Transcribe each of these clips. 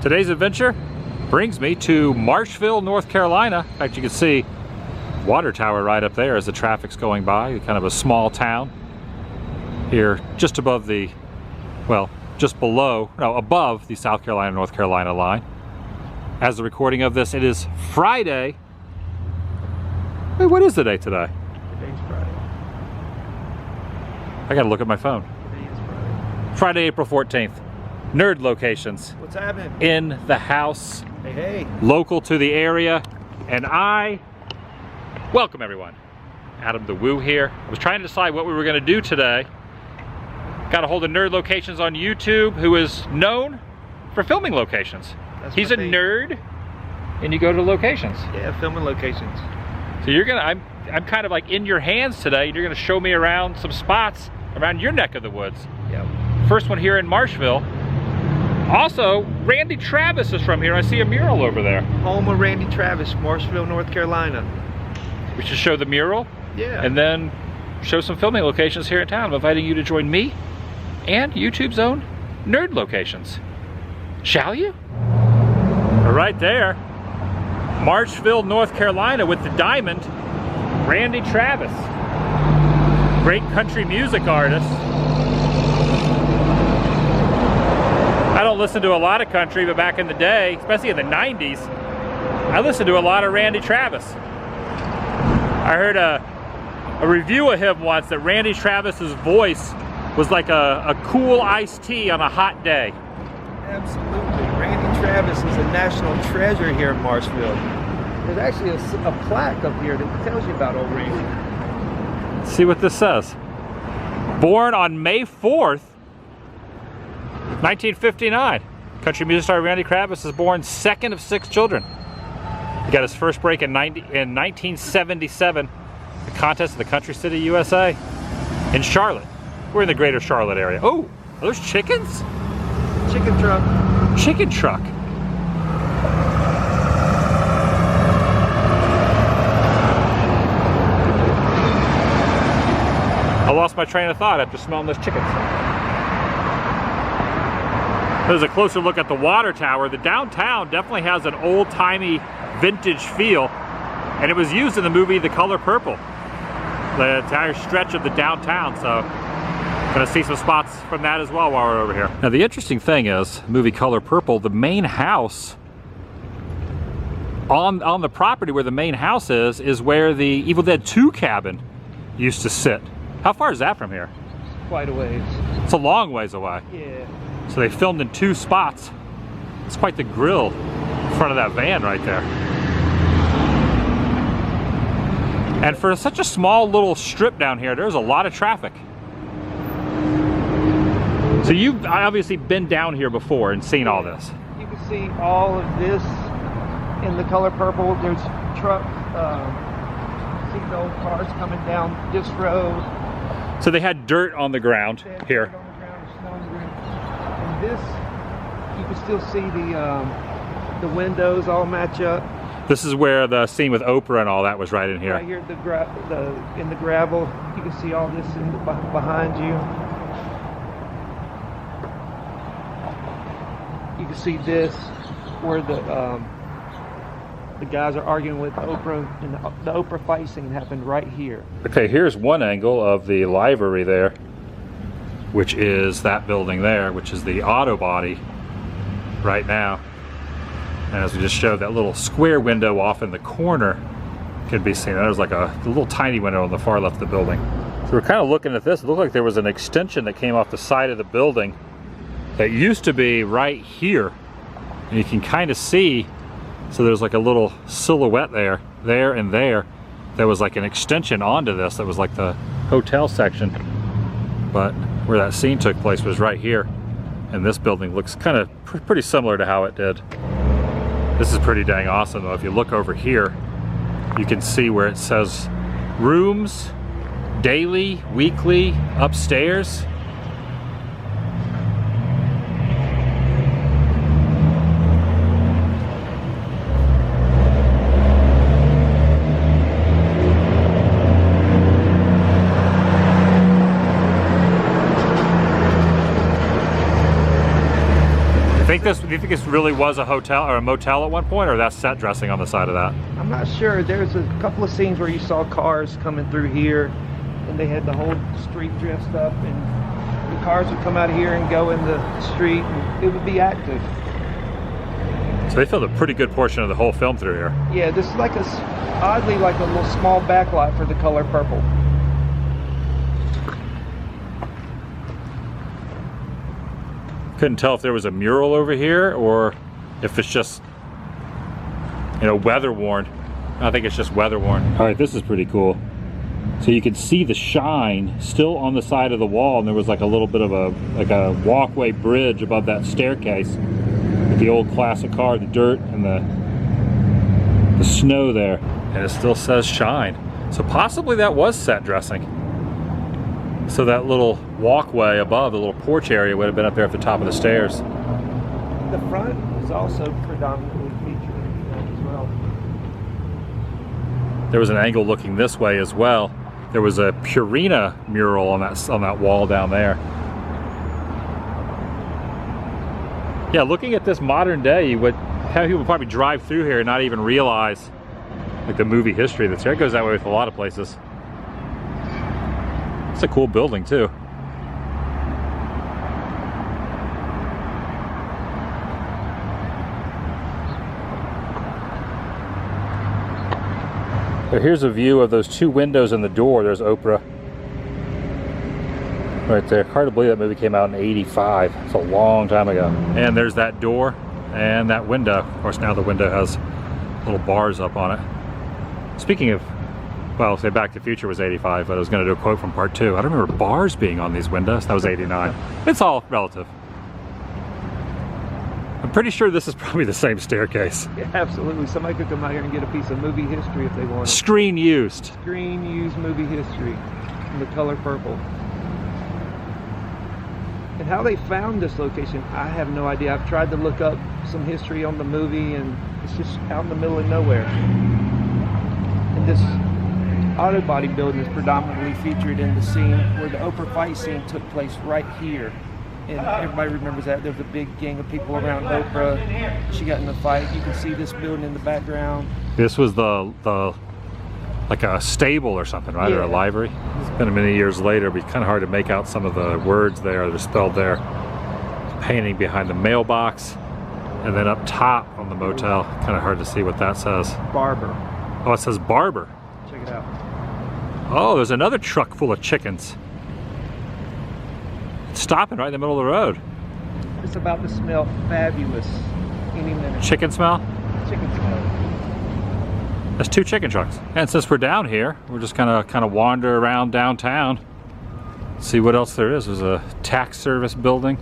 Today's adventure brings me to Marshville, North Carolina. In fact, you can see water tower right up there as the traffic's going by. Kind of a small town here just above the, well, just below, no, above the South Carolina, North Carolina line. As the recording of this, it is Friday. Wait, what is the day today? Today's Friday. I gotta look at my phone. Today is Friday. Friday, April 14th. Nerd locations. What's happening? In the house. Hey, hey. Local to the area. And I welcome everyone. Adam the Woo here. I was trying to decide what we were gonna do today. Got a hold of Nerd Locations on YouTube, who is known for filming locations. He's a nerd, and you go to locations. Yeah, filming locations. So you're gonna, I'm kind of like in your hands today. You're gonna show me around some spots around your neck of the woods. Yep. First one here in Marshville. Also, Randy Travis is from here. I see a mural over there. Home of Randy Travis, Marshville, North Carolina. We should show the mural. Yeah. And then show some filming locations here in town. I'm inviting you to join me and YouTube's own Nerd Locations. Shall you? Right there, Marshville, North Carolina, with the diamond, Randy Travis. Great country music artist. I don't listen to a lot of country, but back in the day, especially in the 90s, I listened to a lot of Randy Travis. I heard a review of him once that Randy Travis's voice was like a cool iced tea on a hot day. Absolutely. Randy Travis is a national treasure here in Marshville. There's actually a plaque up here that tells you about old Randy. Let's see what this says. Born on May 4th, 1959. Country music star Randy Travis is born second of 6 children. He got his first break in 1977, the contest of the Country City, USA, in Charlotte. We're in the greater Charlotte area. Oh, are those chickens? Chicken truck. Chicken truck. I lost my train of thought after smelling those chickens. There's a closer look at the water tower. The downtown definitely has an old-timey vintage feel, and it was used in the movie The Color Purple. The entire stretch of the downtown, so gonna see some spots from that as well while we're over here. Now the interesting thing is, movie Color Purple, the main house on the property where the main house is where the Evil Dead 2 cabin used to sit. How far is that from here? Quite a ways. It's a long ways away. Yeah. So they filmed in 2 spots. It's quite the grill in front of that van right there. And for such a small little strip down here, there's a lot of traffic. So you've obviously been down here before and seen all this. You can see all of this in the Color Purple. There's trucks, see the old cars coming down this road. So they had dirt on the ground here. Dirt on the ground, snow on the ground. And this, you can still see the windows all match up. This is where the scene with Oprah and all that was right in here. Right here, in the gravel, you can see all this behind you. You can see this where the guys are arguing with Oprah, and the Oprah fight scene happened right here. Okay, here's one angle of the library there, which is that building there, which is the auto body right now. And as we just showed, that little square window off in the corner can be seen. There's like a little tiny window on the far left of the building. So we're kind of looking at this. It looked like there was an extension that came off the side of the building that used to be right here. And you can kind of see, so there's like a little silhouette there, and there. That was like an extension onto this. That was like the hotel section. But where that scene took place was right here. And this building looks kind of pretty similar to how it did. This is pretty dang awesome though. If you look over here, you can see where it says rooms, daily, weekly, upstairs. do you think this really was a hotel or a motel at one point, or that's set dressing on the side of that? I'm not sure. There's a couple of scenes where you saw cars coming through here, and they had the whole street dressed up, and the cars would come out of here and go in the street, and it would be active. So they filmed a pretty good portion of the whole film through here. Yeah, this is like oddly like a little small backlot for The Color Purple. Couldn't tell if there was a mural over here or if it's just, you know, weather worn. I think it's just weather worn. All right, this is pretty cool. So you can see the shine still on the side of the wall, and there was like a little bit of a walkway bridge above that staircase with the old classic car, the dirt and the snow there, and it still says shine. So possibly that was set dressing. So that little walkway above, the little porch area, would have been up there at the top of the stairs. The front is also predominantly featured as well. There was an angle looking this way as well. There was a Purina mural on that wall down there. Yeah, looking at this modern day, you would have people probably drive through here and not even realize like the movie history that's here. It goes that way with a lot of places. It's a cool building too. So here's a view of those two windows in the door. There's Oprah right there. Hard to believe that movie came out in '85. It's a long time ago. And there's that door and that window. Of course, now the window has little bars up on it. Speaking of, well, say Back to the Future was '85, but I was going to do a quote from part 2. I don't remember bars being on these windows. That was '89. It's all relative. I'm pretty sure this is probably the same staircase. Yeah, absolutely. Somebody could come out here and get a piece of movie history if they wanted. Screen used. Screen used movie history in The Color Purple. And how they found this location, I have no idea. I've tried to look up some history on the movie, and it's just out in the middle of nowhere. And this auto body building is predominantly featured in the scene where the Oprah fight scene took place right here. And everybody remembers that. There was a big gang of people around Oprah. She got in the fight. You can see this building in the background. This was the like a stable or something, right? Yeah. Or a livery. It's been many years later, but it's kind of hard to make out some of the words there. They're spelled there. Painting behind the mailbox, and then up top on the motel, kind of hard to see what that says. Barber. Oh, it says Barber. Check it out. Oh, there's another truck full of chickens. It's stopping right in the middle of the road. It's about to smell fabulous any minute. Chicken smell? Chicken smell. There's 2 chicken trucks. And since we're down here, we're just gonna kind of wander around downtown, see what else there is. There's a tax service building.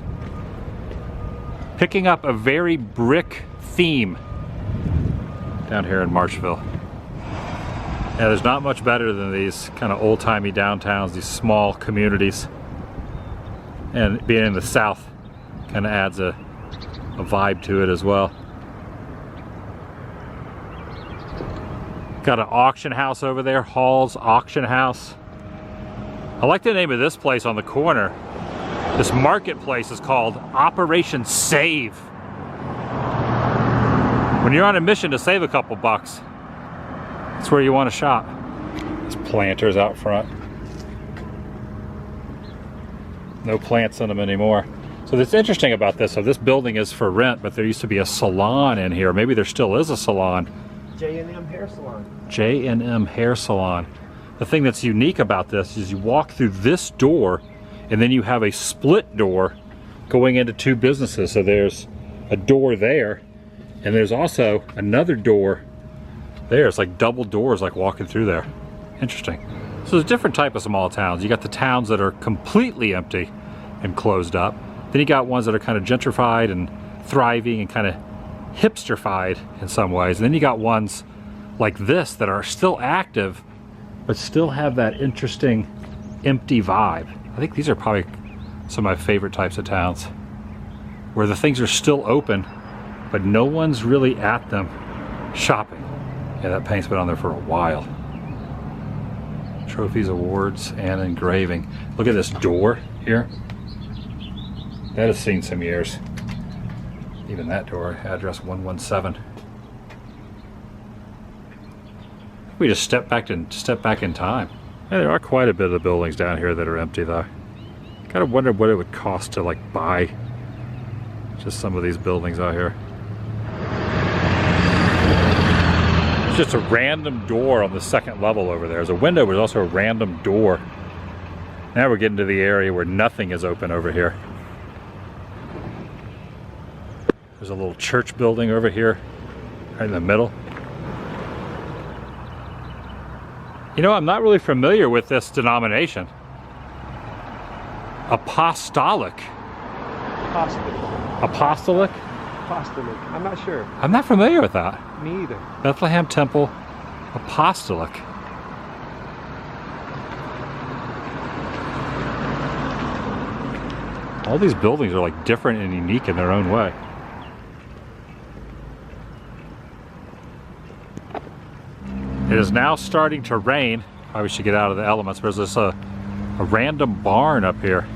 Picking up a very brick theme down here in Marshville. Yeah, there's not much better than these kind of old-timey downtowns, these small communities. And being in the South kind of adds a vibe to it as well. Got an auction house over there, Hall's Auction House. I like the name of this place on the corner. This marketplace is called Operation Save. When you're on a mission to save a couple bucks, that's where you want to shop. There's planters out front. No plants in them anymore. So what's interesting about this, so this building is for rent, but there used to be a salon in here. Maybe there still is a salon. J&M Hair Salon. J&M Hair Salon. The thing that's unique about this is you walk through this door, and then you have a split door going into 2 businesses. So there's a door there, and there's also another door there. It's like double doors, like walking through there. Interesting. So there's a different type of small towns. You got the towns that are completely empty and closed up. Then you got ones that are kind of gentrified and thriving and kind of hipsterfied in some ways. And then you got ones like this that are still active, but still have that interesting empty vibe. I think these are probably some of my favorite types of towns, where the things are still open, but no one's really at them shopping. Yeah, that paint's been on there for a while. Trophies, awards, and engraving. Look at this door here. That has seen some years. Even that door, address 117. We just step back in time. And there are quite a bit of the buildings down here that are empty though. Kind of wonder what it would cost to like buy just some of these buildings out here. It's just a random door on the second level over there. There's a window, but there's also a random door. Now we're getting to the area where nothing is open over here. There's a little church building over here, right in the middle. You know, I'm not really familiar with this denomination. Apostolic. Apostolic? Apostolic. I'm not sure. I'm not familiar with that. Me either. Bethlehem Temple Apostolic. All these buildings are like different and unique in their own way. It is now starting to rain. Probably should get out of the elements. There's this a random barn up here.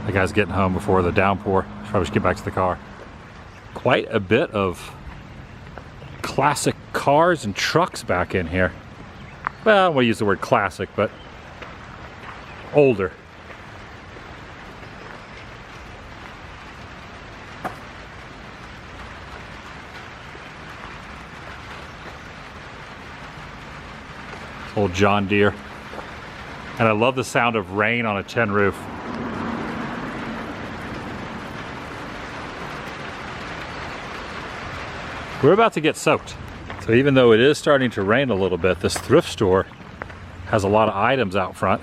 The guy's getting home before the downpour. Probably should get back to the car. Quite a bit of classic cars and trucks back in here. Well, I don't want to use the word classic, but older. Old John Deere. And I love the sound of rain on a tin roof. We're about to get soaked. So even though it is starting to rain a little bit, this thrift store has a lot of items out front.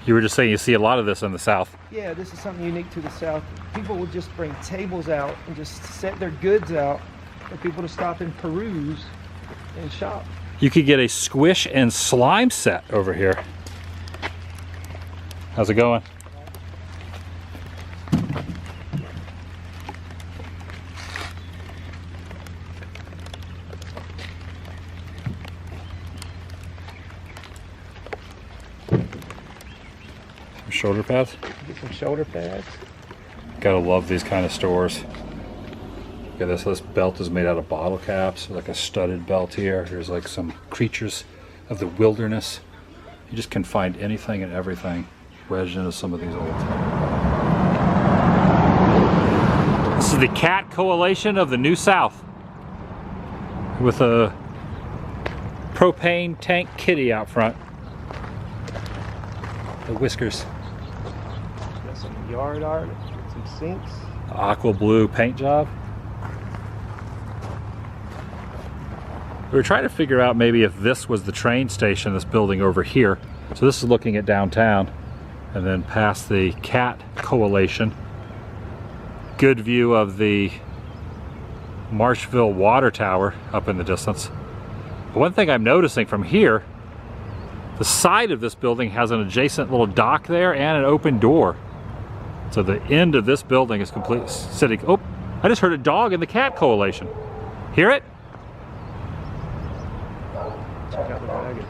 You were just saying you see a lot of this in the South. Yeah, this is something unique to the South. People will just bring tables out and just set their goods out for people to stop and peruse and shop. You could get a squish and slime set over here. How's it going? Some shoulder pads? Get some shoulder pads. Gotta love these kind of stores. Yeah, this belt is made out of bottle caps, like a studded belt here. There's like some creatures of the wilderness. You just can find anything and everything wedged into some of these old. This is the Cat Coalition of the New South, with a propane tank kitty out front. The whiskers. Got some yard art, some sinks. Aqua blue paint job. We were trying to figure out maybe if this was the train station, this building over here. So this is looking at downtown and then past the Cat Coalition. Good view of the Marshville Water Tower up in the distance. But one thing I'm noticing from here, the side of this building has an adjacent little dock there and an open door. So the end of this building is completely sitting. Oh, I just heard a dog in the Cat Coalition. Hear it? Check out the wagon.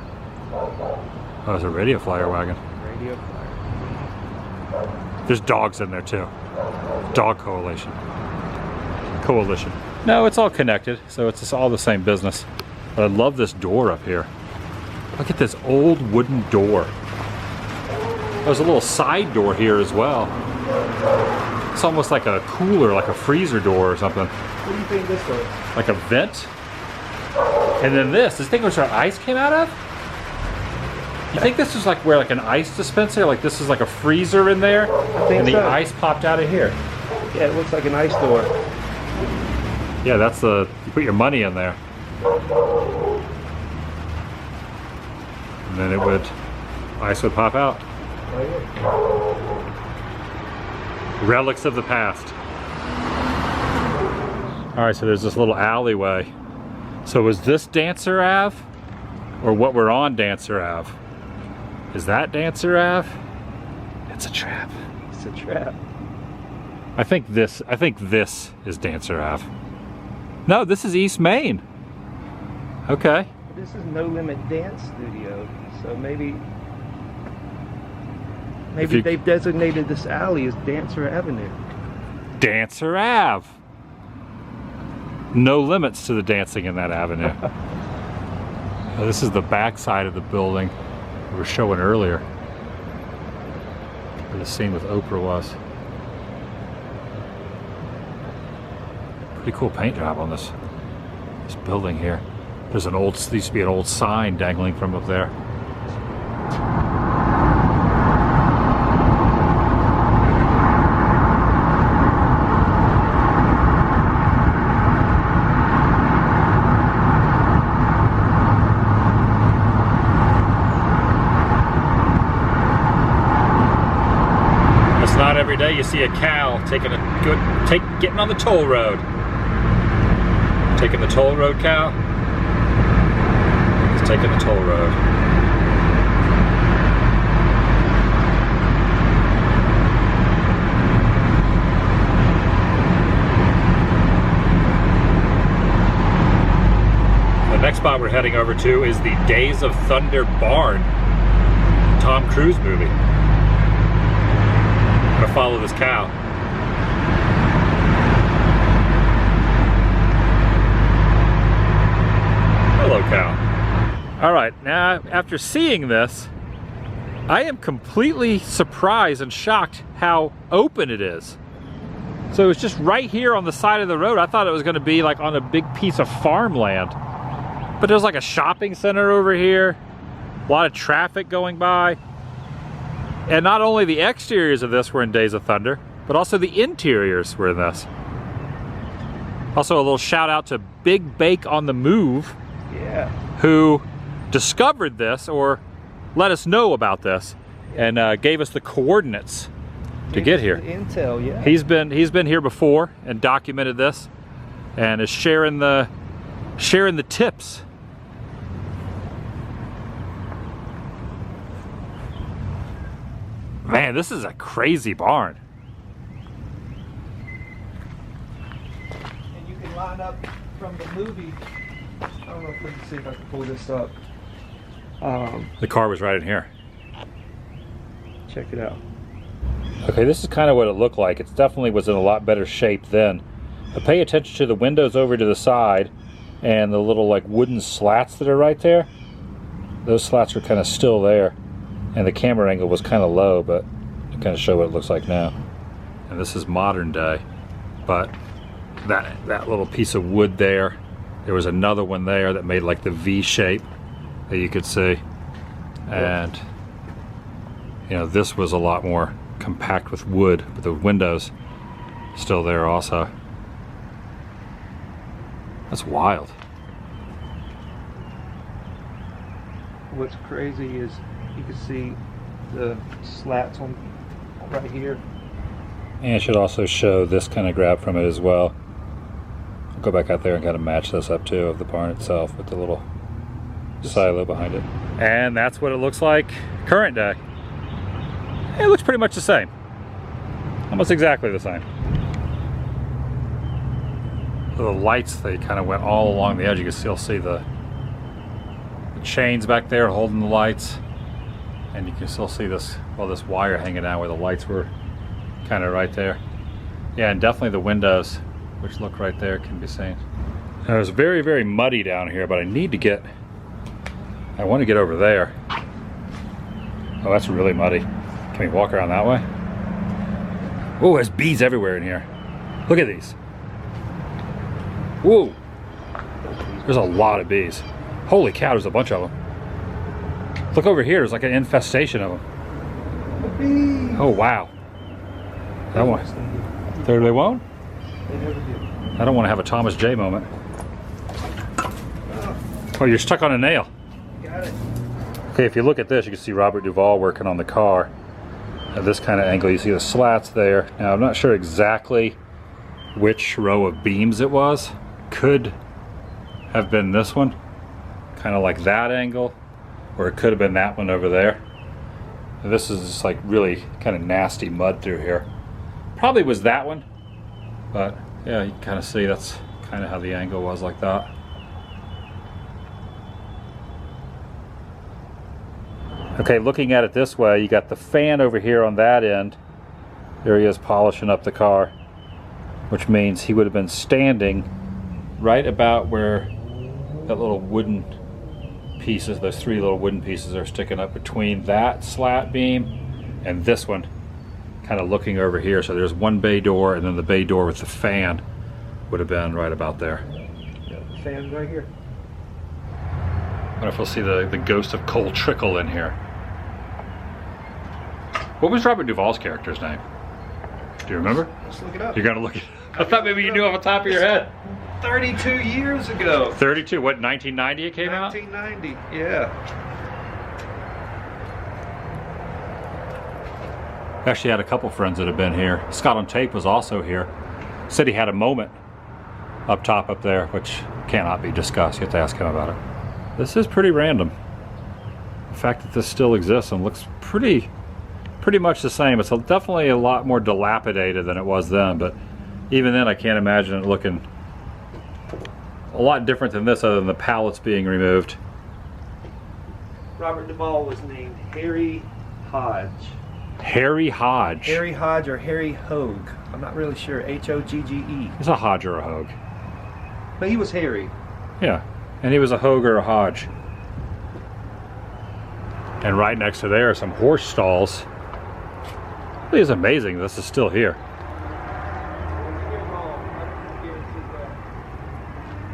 Oh, it's a radio flyer wagon. Radio flyer. There's dogs in there too. Dog Coalition. No, it's all connected, so it's just all the same business. But I love this door up here. Look at this old wooden door. There's a little side door here as well. It's almost like a cooler, like a freezer door or something. What do you think this is? Like a vent. And then this thing was where ice came out of? You think this is like where like an ice dispenser, like this is like a freezer in there? I think and the so. ice popped out of here. Yeah, it looks like an ice door. Yeah, that's you put your money in there. And then ice would pop out. Relics of the past. All right, so there's this little alleyway. So is this Dancer Ave? Or what we're on Dancer Ave? Is that Dancer Ave? It's a trap. It's a trap. I think this is Dancer Ave. No, this is East Main. Okay. This is No Limit Dance Studio, so maybe they've designated this alley as Dancer Avenue. Dancer Ave. No limits to the dancing in that avenue. This is the back side of the building we were showing earlier, where the scene with Oprah was. Pretty cool paint job on this building here. There's an old, there used to be an old sign dangling from up there. It's not every day you see a cow taking getting on the toll road. Taking the toll road, cow. He's taking the toll road. The next spot we're heading over to is the Days of Thunder barn, Tom Cruise movie. I'm gonna follow this cow. Hello, cow. All right, now after seeing this, I am completely surprised and shocked how open it is. So it's just right here on the side of the road. I thought it was going to be like on a big piece of farmland, but there's like a shopping center over here, a lot of traffic going by. And not only the exteriors of this were in Days of Thunder, but also the interiors were in this. Also a little shout out to Big Bake on the Move, who discovered this or let us know about this and gave us the coordinates to get here. Intel, yeah. He's been here before and documented this and is sharing the tips. Man, this is a crazy barn. And you can line up from the movie. I don't know if we can see if I can pull this up. The car was right in here. Check it out. Okay, this is kind of what it looked like. It definitely was in a lot better shape then. But pay attention to the windows over to the side and the little like wooden slats that are right there. Those slats are kind of still there. And the camera angle was kind of low, but to kind of show what it looks like now. And this is modern day. But that little piece of wood there, there was another one there that made like the V shape that you could see. And you know, this was a lot more compact with wood, but the windows still there also. That's wild. What's crazy is you can see the slats on right here. And it should also show this kind of grab from it as well. I'll go back out there and kind of match this up too of the barn itself with the little silo behind it. And that's what it looks like current day. It looks pretty much the same. Almost exactly the same. The lights, they kind of went all along the edge. You can still see the chains back there holding the lights. And you can still see this, well, this wire hanging down where the lights were kind of right there. Yeah, and definitely the windows, which look right there, can be seen. Now, it was very, very muddy down here, but I want to get over there. Oh, that's really muddy. Can we walk around that way? Oh, there's bees everywhere in here. Look at these. Whoa. There's a lot of bees. Holy cow, there's a bunch of them. Look over here, there's like an infestation of them. Oh, wow. That one. They won't? They never do. I don't want to have a Thomas J moment. Oh, you're stuck on a nail. Got it. Okay, if you look at this, you can see Robert Duvall working on the car. At this kind of angle, you see the slats there. Now, I'm not sure exactly which row of beams it was. Could have been this one, kind of like that angle, or it could have been that one over there. And this is just like really kind of nasty mud through here. Probably was that one, but yeah, you can kind of see that's kind of how the angle was like that. Okay, looking at it this way, you got the fan over here on that end. There he is polishing up the car. which means he would have been standing right about where that little wooden pieces, those three little wooden pieces are sticking up between that slat beam and this one, kind of looking over here. So there's one bay door, and then the bay door with the fan would have been right about there. Yeah, the fan's right here. I wonder if we'll see the ghost of Cole Trickle in here. What was Robert Duvall's character's name? Do you remember? Let's look it up. You're gonna look it up. I thought maybe you knew off the top of your head. 32 years ago. 32, what, 1990 it came out? 1990, yeah. Actually had a couple friends that have been here. Scott on Tape was also here. Said he had a moment up top up there, which cannot be discussed. You have to ask him about it. This is pretty random. The fact that this still exists and looks pretty much the same. It's definitely a lot more dilapidated than it was then, but even then I can't imagine it looking a lot different than this, other than the pallets being removed. Robert Duvall was named Harry Hodge. Harry Hodge. Harry Hodge or Harry Hogue. I'm not really sure. H-O-G-G-E. It's a Hodge or a Hogue. But he was Harry. Yeah, and he was a Hogue or a Hodge. And right next to there are some horse stalls. It is amazing this is still here.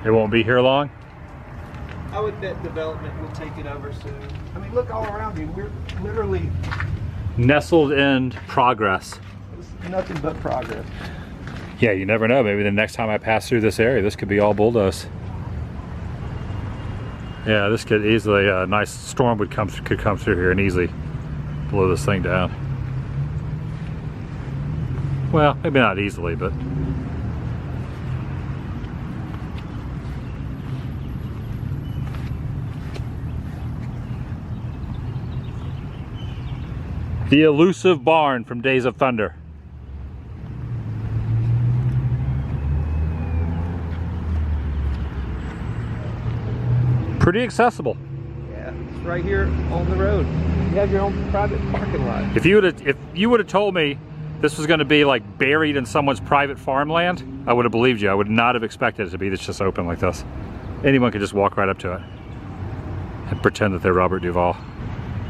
It won't be here long? I would bet development will take it over soon. I mean, look all around you. We're literally Nestled in progress. it's nothing but progress. Yeah, you never know. Maybe the next time I pass through this area, this could be all bulldozed. Yeah, this could easily, a nice storm could come through here and easily blow this thing down. Well, maybe not easily, but the elusive barn from Days of Thunder. Pretty accessible. Yeah, it's right here on the road. You have your own private parking lot. If you would have told me this was going to be like buried in someone's private farmland, I would have believed you. I would not have expected it to be just open like this. Anyone could just walk right up to it and pretend that they're Robert Duvall.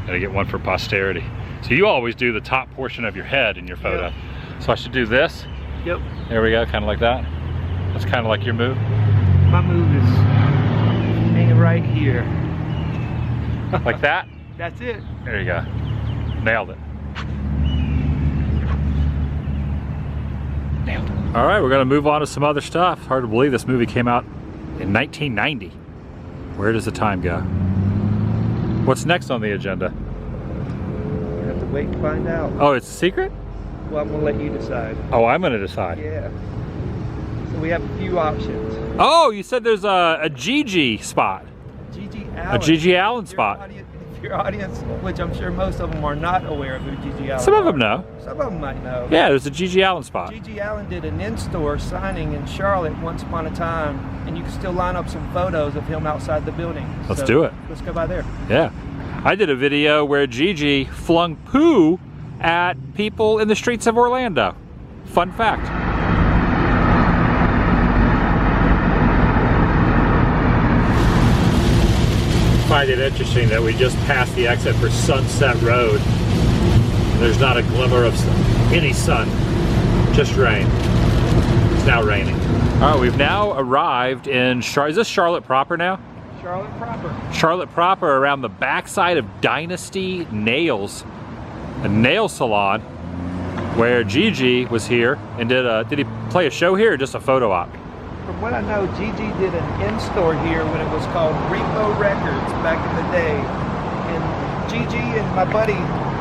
Gotta get one for posterity. So you always do the top portion of your head in your photo. Yep. So I should do this. Yep. There we go, kind of like that. That's kind of like your move. My move is hanging right here. Like that? That's it. There you go. Nailed it. Nailed it. All right, we're gonna move on to some other stuff. Hard to believe this movie came out in 1990. Where does the time go? What's next on the agenda? We have to wait and find out. Oh, it's a secret? Well, I'm gonna let you decide. Oh, I'm gonna decide. Yeah. So we have a few options. Oh, you said there's a Gigi spot. Gigi Allin. A Gigi Allin spot. If your audience, which I'm sure most of them are not aware of who Gigi Allin Some of are. them know. Some of them might know. Yeah, there's a Gigi Allin spot. Gigi Allin did an in-store signing in Charlotte once upon a time, and you can still line up some photos of him outside the building. Let's do it. Let's go by there. Yeah. I did a video where Gigi flung poo at people in the streets of Orlando. Fun fact. I find it interesting that we just passed the exit for Sunset Road. There's not a glimmer of any sun, just rain. It's now raining. All right, we've now arrived in Charlotte. Is this Charlotte proper now? Charlotte proper. Charlotte proper, around the backside of Dynasty Nails, a nail salon where Gigi was here and did he play a show here or just a photo op? From what I know, Gigi did an in-store here when it was called Repo Records back in the day. And Gigi and my buddy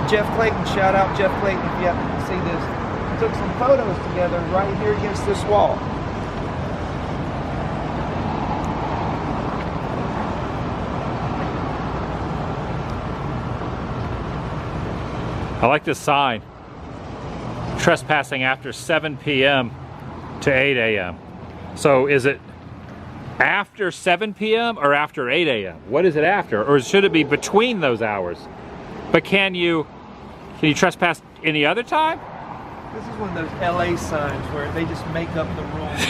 Jeff Clayton, shout out Jeff Clayton if you happen to see this, took some photos together right here against this wall. I like this sign. Trespassing after 7 p.m. to 8 a.m. So is it after 7 p.m. or after 8 a.m.? What is it after? Or should it be between those hours? But can you trespass any other time? This is one of those LA signs where they just make up the rules.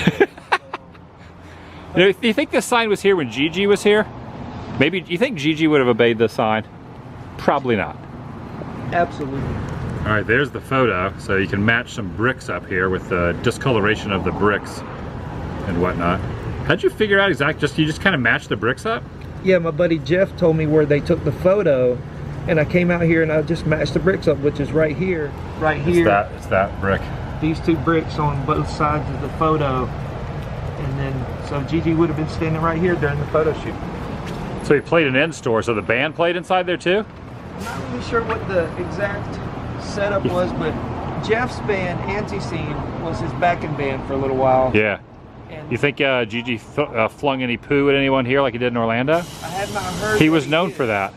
Do you think this sign was here when Gigi was here? Maybe, do you think Gigi would have obeyed this sign? Probably not. Absolutely. All right, there's the photo. So you can match some bricks up here with the discoloration of the bricks and whatnot. How'd you figure out exactly, you just kind of match the bricks up? Yeah, my buddy Jeff told me where they took the photo, and I came out here and I just matched the bricks up, which is right here. Right here. It's that brick. These two bricks on both sides of the photo. And then, so Gigi would have been standing right here during the photo shoot. So he played an in-store, so the band played inside there too? I'm not really sure what the exact setup was, but Jeff's band, Anti-Scene, was his backing band for a little while. Yeah. And You think Gigi flung any poo at anyone here like he did in Orlando? I had not heard. He was known for that.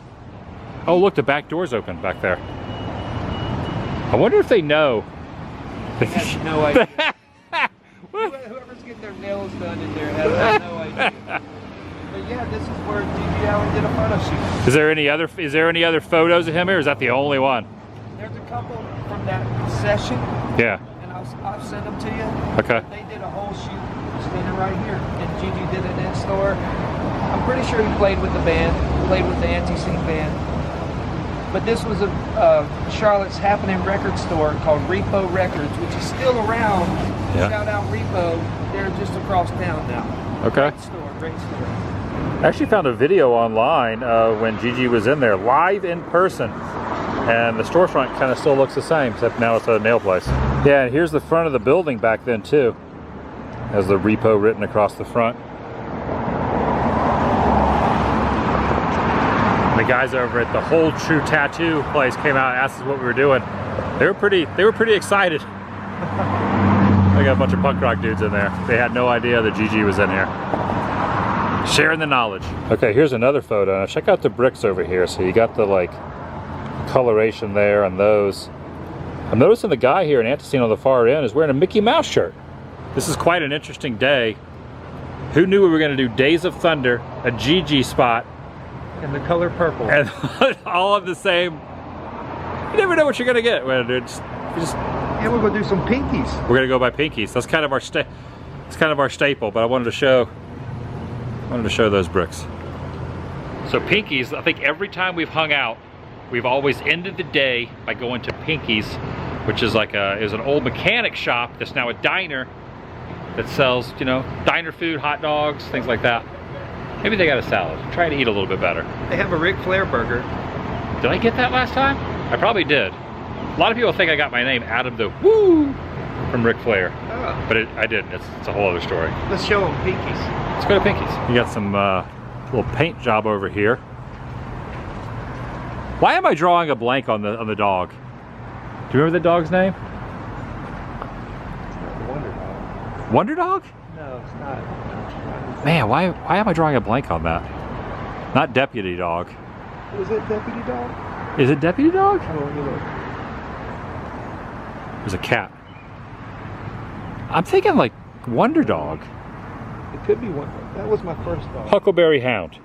Oh, look, the back door's open back there. I wonder if they know. I have no idea. Whoever's getting their nails done in there has no idea. But yeah, this is where Gigi Allin did a photo shoot. Is there any other photos of him here, or is that the only one? There's a couple from that session. Yeah. And I'll send them to you. Okay. They did a whole shoot standing right here. And Gigi did an in-store. I'm pretty sure he played with the band, played with the Anti-Scene band. But this was a Charlotte's happening record store called Repo Records, which is still around. Yeah. Shout out Repo. They're just across town now. Okay. Great store. I actually found a video online when Gigi was in there, live in person. And the storefront kind of still looks the same, except now it's a nail place. Yeah, and here's the front of the building back then too. Has the Repo written across the front. The guys over at the Whole True Tattoo place came out and asked us what we were doing. They were pretty excited. I got a bunch of punk rock dudes in there. They had no idea that Gigi was in here. Sharing the knowledge. Okay, here's another photo. Now check out the bricks over here. So you got the like coloration there on those. I'm noticing the guy here in Anti-Scene on the far end is wearing a Mickey Mouse shirt. This is quite an interesting day. Who knew we were going to do Days of Thunder, a Gigi spot, And the color purple. and all of the same. You never know what you're gonna get when And we're gonna do some pinkies. we're gonna go by pinkies. That's kind of our staple. But I wanted to show those bricks. So pinkies. I think every time we've hung out, we've always ended the day by going to Pinkies, which is like is an old mechanic shop that's now a diner that sells, you know, diner food, hot dogs, things like that. Maybe they got a salad. I'm trying to eat a little bit better. They have a Ric Flair burger. Did I get that last time? I probably did. A lot of people think I got my name out of the woo from Ric Flair, Oh. but I didn't. It's a whole other story. Let's show them pinkies. Let's go to Pinkies. You got some little paint job over here. Why am I drawing a blank on the dog? Do you remember the dog's name? Wonder Dog. Wonder Dog? No, it's not. Man, why am I drawing a blank on that? Not Deputy Dog. Was it Deputy Dog? Is it Deputy Dog? Oh, let me look. There's a cat. I'm thinking like Wonder Dog. It could be one. That was my first thought. Huckleberry Hound.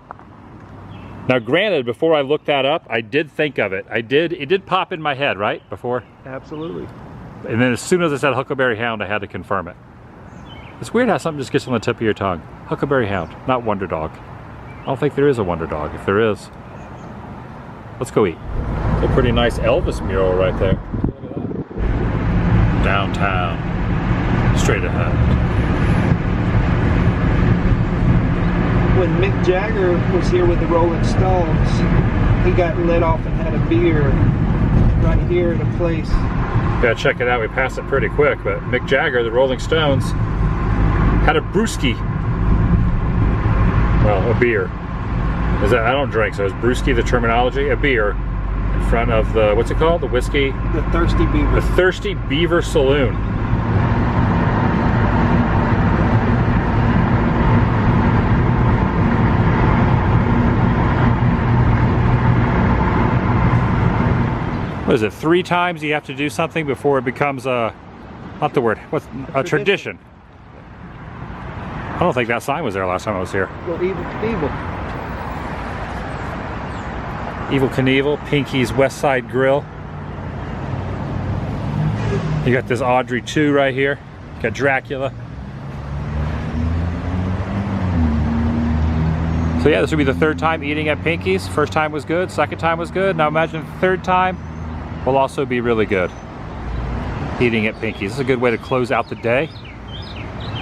Now granted, before I looked that up, I did think of it. It did pop in my head, right? Before? Absolutely. And then as soon as I said Huckleberry Hound, I had to confirm it. It's weird how something just gets on the tip of your tongue. Huckleberry Hound, not Wonder Dog. I don't think there is a Wonder Dog. If there is, let's go eat. It's a pretty nice Elvis mural right there. Downtown, straight ahead. When Mick Jagger was here with the Rolling Stones, he got let off and had a beer right here at a place. Yeah, check it out. We passed it pretty quick, but Mick Jagger, the Rolling Stones, had a brewski. Well, a beer. I don't drink, so is brewski the terminology? A beer in front of the, what's it called? The whiskey? The Thirsty Beaver. The Thirsty Beaver Saloon. What is it, 3 times you have to do something before it becomes a, not the word, what's a tradition? I don't think that sign was there last time I was here. Well, Evil Knievel. Evil Knievel, Pinky's West Side Grill. You got this Audrey 2 right here. You got Dracula. So yeah, this will be the third time eating at Pinky's. First time was good, second time was good. Now imagine the third time will also be really good. Eating at Pinky's. This is a good way to close out the day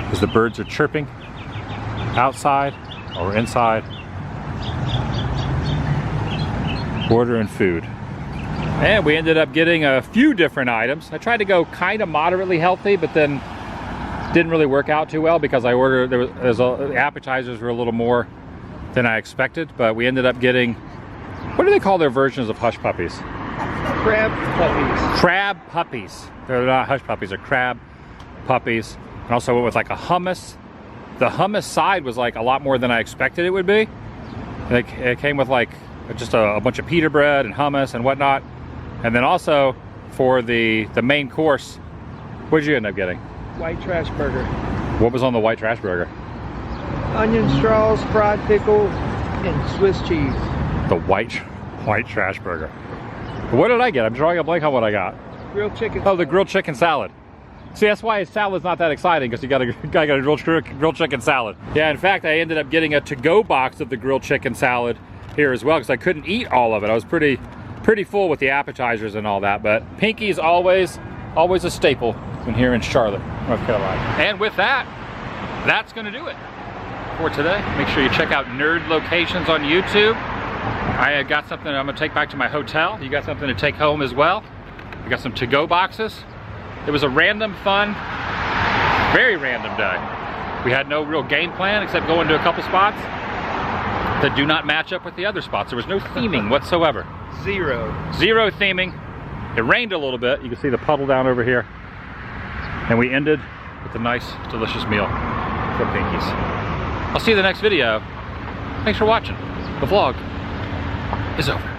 because the birds are chirping outside or inside. Ordering food. And we ended up getting a few different items. I tried to go kind of moderately healthy, but then didn't really work out too well because I ordered, the appetizers were a little more than I expected, but we ended up getting, what do they call their versions of hush puppies? Crab puppies. Crab puppies. They're not hush puppies, they're crab puppies. And also went with like a hummus. The hummus side was like a lot more than I expected it would be. It came with like just a bunch of pita bread and hummus and whatnot. And then also for the main course, what did you end up getting? White trash burger. What was on the white trash burger? Onion straws, fried pickle, and Swiss cheese. The white trash burger. What did I get? I'm drawing a blank on what I got. Grilled chicken. Oh, the grilled chicken salad. See, that's why salad's not that exciting, because you got a grilled chicken salad. Yeah, in fact, I ended up getting a to-go box of the grilled chicken salad here as well, because I couldn't eat all of it. I was pretty full with the appetizers and all that, but Pinky's always a staple when here in Charlotte, North Carolina. And with that, that's gonna do it for today. Make sure you check out Nerd Locations on YouTube. I got something I'm gonna take back to my hotel. You got something to take home as well. We got some to-go boxes. It was a random, fun, very random day. We had no real game plan except going to a couple spots that do not match up with the other spots. There was no theming whatsoever. Zero theming. It rained a little bit. You can see the puddle down over here. And we ended with a nice, delicious meal from Pinky's. I'll see you in the next video. Thanks for watching. The vlog is over.